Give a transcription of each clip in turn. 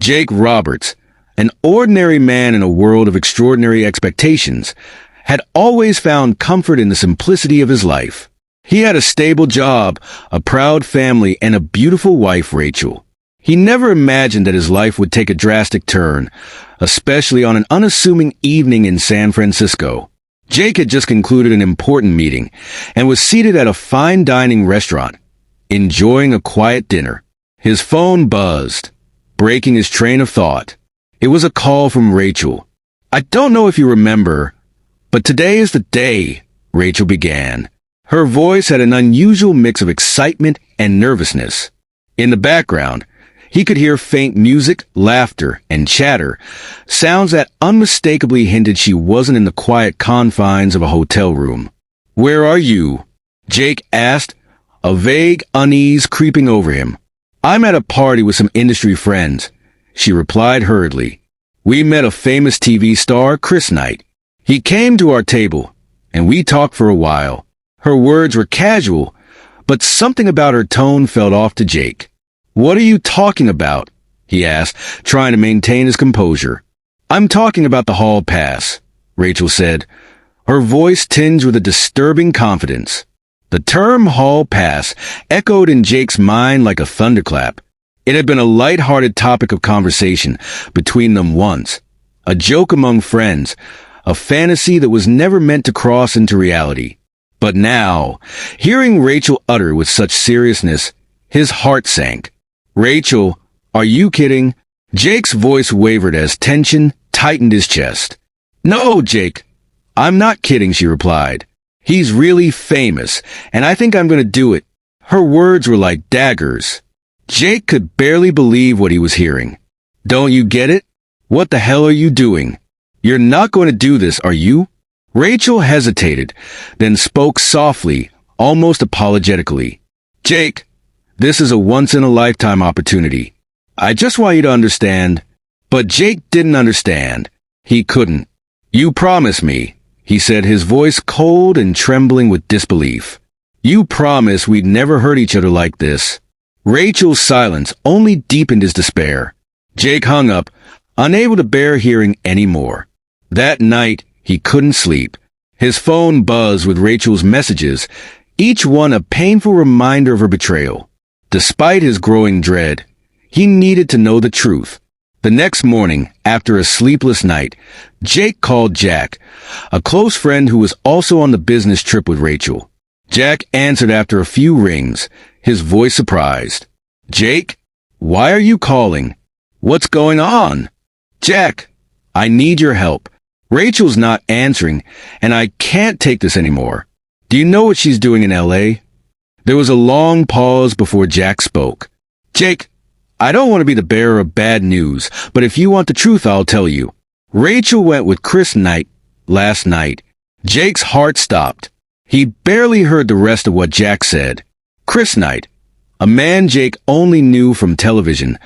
Jake Roberts, an ordinary man in a world of extraordinary expectations, had always found comfort in the simplicity of his life. He had a stable job, a proud family, and a beautiful wife, Rachel. He never imagined that his life would take a drastic turn, especially on an unassuming evening in San Francisco. Jake had just concluded an important meeting and was seated at a fine dining restaurant, enjoying a quiet dinner. His phone buzzed, breaking his train of thought. It was a call from Rachel. "I don't know if you remember, but today is the day," Rachel began. Her voice had an unusual mix of excitement and nervousness. In the background, he could hear faint music, laughter, and chatter, sounds that unmistakably hinted she wasn't in the quiet confines of a hotel room. "Where are you?" Jake asked, a vague unease creeping over him. "I'm at a party with some industry friends," she replied hurriedly. "We met a famous TV star, Chris Knight. He came to our table, and we talked for a while." Her words were casual, but something about her tone felt off to Jake. "What are you talking about?" he asked, trying to maintain his composure. "I'm talking about the hall pass," Rachel said, her voice tinged with a disturbing confidence. The term hall pass echoed in Jake's mind like a thunderclap. It had been a light-hearted topic of conversation between them once, a joke among friends, a fantasy that was never meant to cross into reality. But now, hearing Rachel utter with such seriousness, his heart sank. "Rachel, are you kidding?" Jake's voice wavered as tension tightened his chest. "No, Jake, I'm not kidding," she replied. "He's really famous, and I think I'm going to do it." Her words were like daggers. Jake could barely believe what he was hearing. "Don't you get it? What the hell are you doing? You're not going to do this, are you?" Rachel hesitated, then spoke softly, almost apologetically. "Jake, this is a once-in-a-lifetime opportunity. I just want you to understand." But Jake didn't understand. He couldn't. "You promise me," he said, his voice cold and trembling with disbelief. "You promise we'd never hurt each other like this." Rachel's silence only deepened his despair. Jake hung up, unable to bear hearing any more. That night, he couldn't sleep. His phone buzzed with Rachel's messages, each one a painful reminder of her betrayal. Despite his growing dread, he needed to know the truth. The next morning, after a sleepless night, Jake called Jack, a close friend who was also on the business trip with Rachel. Jack answered after a few rings, his voice surprised. "Jake, why are you calling? What's going on?" "Jack, I need your help. Rachel's not answering, and I can't take this anymore. Do you know what she's doing in L.A.? There was a long pause before Jack spoke. "Jake, I don't want to be the bearer of bad news, but if you want the truth, I'll tell you. Rachel went with Chris Knight last night." Jake's heart stopped. He barely heard the rest of what Jack said. Chris Knight, a man Jake only knew from television,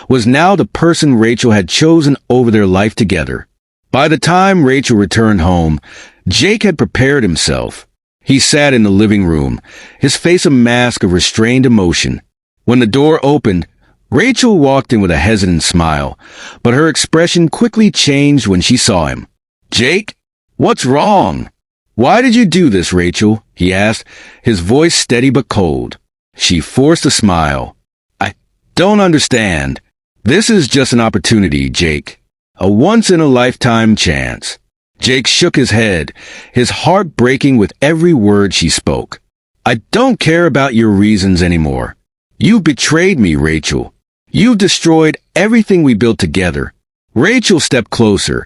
was now the person Rachel had chosen over their life together. By the time Rachel returned home, Jake had prepared himself. He sat in the living room, his face a mask of restrained emotion. When the door opened, Rachel walked in with a hesitant smile, but her expression quickly changed when she saw him. "Jake, what's wrong? Why did you do this, Rachel?" he asked, his voice steady but cold. She forced a smile. "I don't understand. This is just an opportunity, Jake. A once-in-a-lifetime chance." Jake shook his head, his heart breaking with every word she spoke. "I don't care about your reasons anymore. You betrayed me, Rachel. You've destroyed everything we built together." Rachel stepped closer,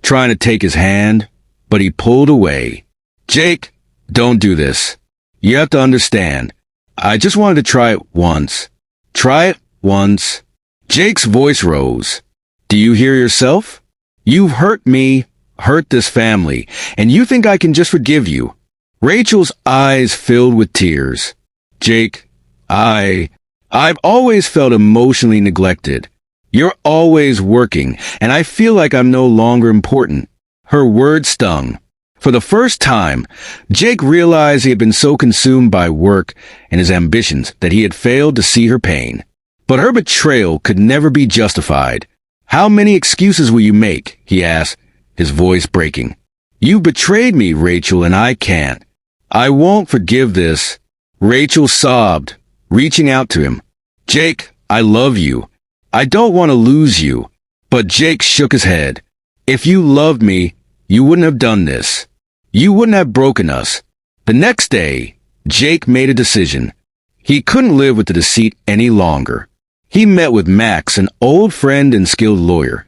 trying to take his hand, but he pulled away. "Jake, don't do this. You have to understand. I just wanted to try it once. Try it once." Jake's voice rose. "Do you hear yourself? You've hurt me, hurt this family, and you think I can just forgive you?" Rachel's eyes filled with tears. "Jake, I've always felt emotionally neglected. You're always working, and I feel like I'm no longer important." Her words stung. For the first time, Jake realized he had been so consumed by work and his ambitions that he had failed to see her pain. But her betrayal could never be justified. How many excuses will you make? He asked, his voice breaking. You betrayed me, Rachel, and I can't. I won't forgive this. Rachel sobbed, reaching out to him. Jake, I love you. I don't want to lose you. But Jake shook his head. If you loved me, you wouldn't have done this. You wouldn't have broken us. The next day, Jake made a decision. He couldn't live with the deceit any longer. He met with Max, an old friend and skilled lawyer,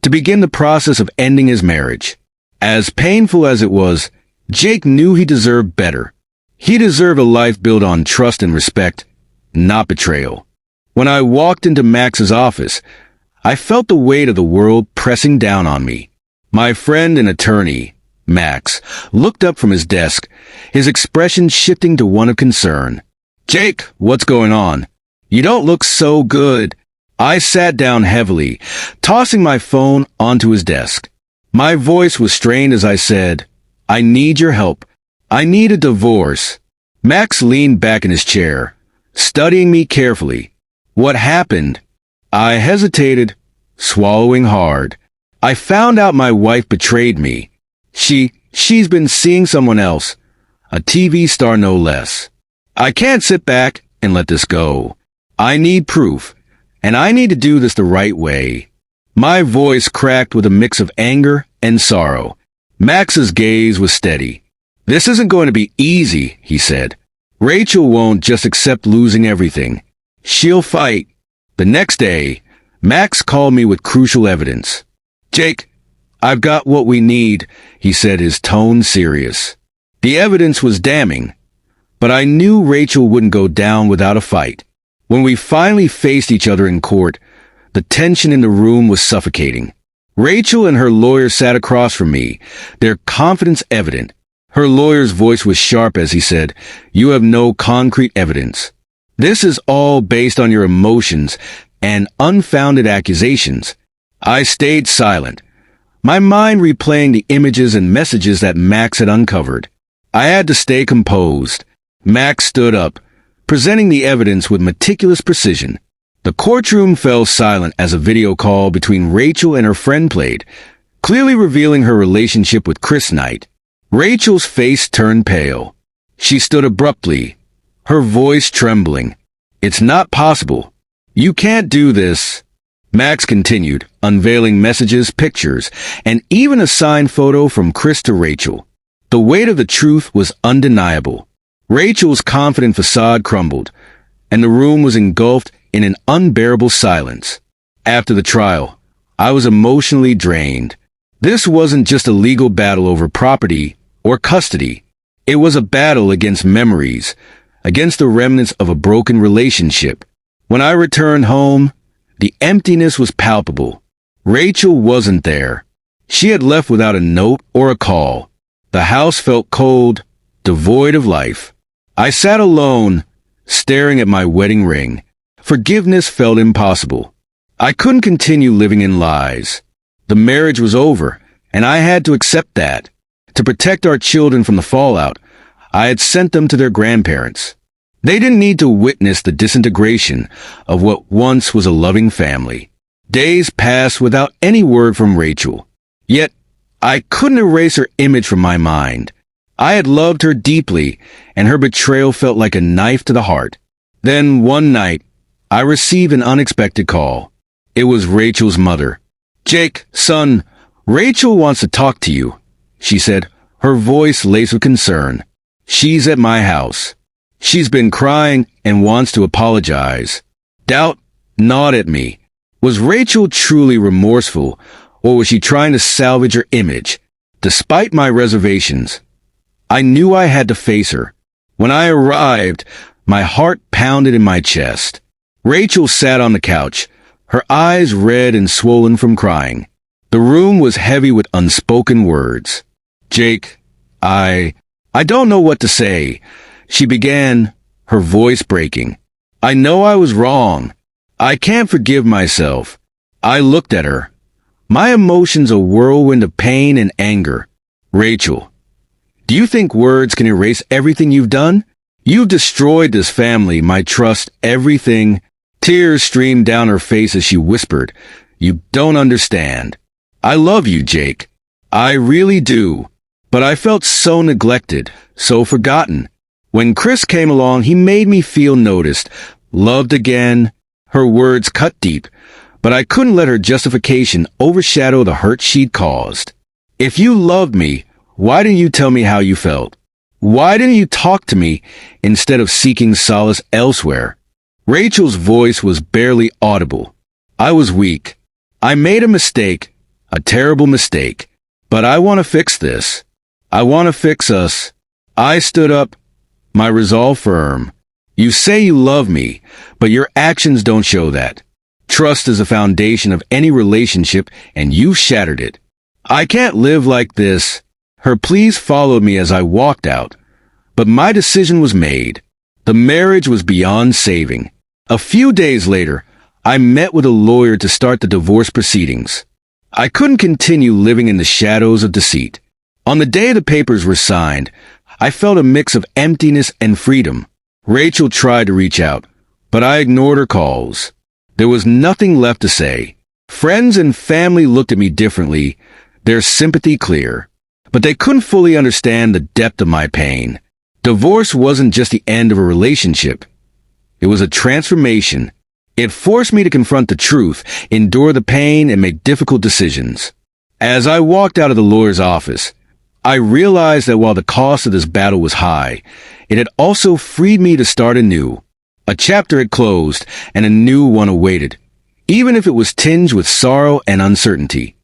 to begin the process of ending his marriage. As painful as it was, Jake knew he deserved better. He deserved a life built on trust and respect, not betrayal. When I walked into Max's office, I felt the weight of the world pressing down on me. My friend and attorney, Max, looked up from his desk, his expression shifting to one of concern. Jake, what's going on? You don't look so good. I sat down heavily, tossing my phone onto his desk. My voice was strained as I said, I need your help. I need a divorce. Max leaned back in his chair, studying me carefully. What happened? I hesitated, swallowing hard. I found out my wife betrayed me. She's been seeing someone else, a TV star no less. I can't sit back and let this go. I need proof, and I need to do this the right way. My voice cracked with a mix of anger and sorrow. Max's gaze was steady. This isn't going to be easy, he said. Rachel won't just accept losing everything. She'll fight. The next day, Max called me with crucial evidence. Jake, I've got what we need, he said, his tone serious. The evidence was damning, but I knew Rachel wouldn't go down without a fight. When we finally faced each other in court, the tension in the room was suffocating. Rachel and her lawyer sat across from me, their confidence evident. Her lawyer's voice was sharp as he said, You have no concrete evidence. This is all based on your emotions and unfounded accusations. I stayed silent, my mind replaying the images and messages that Max had uncovered. I had to stay composed. Max stood up, presenting the evidence with meticulous precision. The courtroom fell silent as a video call between Rachel and her friend played, clearly revealing her relationship with Chris Knight. Rachel's face turned pale. She stood abruptly, her voice trembling. It's not possible. You can't do this. Max continued, unveiling messages, pictures, and even a signed photo from Chris to Rachel. The weight of the truth was undeniable. Rachel's confident facade crumbled, and the room was engulfed in an unbearable silence. After the trial, I was emotionally drained. This wasn't just a legal battle over property or custody. It was a battle against memories, against the remnants of a broken relationship. When I returned home, the emptiness was palpable. Rachel wasn't there. She had left without a note or a call. The house felt cold, devoid of life. I sat alone, staring at my wedding ring. Forgiveness felt impossible. I couldn't continue living in lies. The marriage was over, and I had to accept that. To protect our children from the fallout, I had sent them to their grandparents. They didn't need to witness the disintegration of what once was a loving family. Days passed without any word from Rachel. Yet, I couldn't erase her image from my mind. I had loved her deeply, and her betrayal felt like a knife to the heart. Then, one night, I received an unexpected call. It was Rachel's mother. Jake, son, Rachel wants to talk to you, she said, her voice laced with concern. She's at my house. She's been crying and wants to apologize. Doubt gnawed at me. Was Rachel truly remorseful, or was she trying to salvage her image? Despite my reservations, I knew I had to face her. When I arrived, my heart pounded in my chest. Rachel sat on the couch, her eyes red and swollen from crying. The room was heavy with unspoken words. Jake, I don't know what to say, she began, her voice breaking. I know I was wrong. I can't forgive myself. I looked at her, my emotions a whirlwind of pain and anger. Rachel, do you think words can erase everything you've done? You've destroyed this family, my trust, everything. Tears streamed down her face as she whispered, You don't understand. I love you, Jake. I really do. But I felt so neglected, so forgotten. When Chris came along, he made me feel noticed, loved again. Her words cut deep, but I couldn't let her justification overshadow the hurt she'd caused. If you loved me, why didn't you tell me how you felt? Why didn't you talk to me instead of seeking solace elsewhere? Rachel's voice was barely audible. I was weak. I made a mistake, a terrible mistake. But I want to fix this. I want to fix us. I stood up, my resolve firm. You say you love me, but your actions don't show that. Trust is the foundation of any relationship, and you've shattered it. I can't live like this. Her pleas followed me as I walked out. But my decision was made. The marriage was beyond saving. A few days later, I met with a lawyer to start the divorce proceedings. I couldn't continue living in the shadows of deceit. On the day the papers were signed, I felt a mix of emptiness and freedom. Rachel tried to reach out, but I ignored her calls. There was nothing left to say. Friends and family looked at me differently, their sympathy clear. But they couldn't fully understand the depth of my pain. Divorce wasn't just the end of a relationship. It was a transformation. It forced me to confront the truth, endure the pain, and make difficult decisions. As I walked out of the lawyer's office, I realized that while the cost of this battle was high, it had also freed me to start anew. A chapter had closed, and a new one awaited, even if it was tinged with sorrow and uncertainty.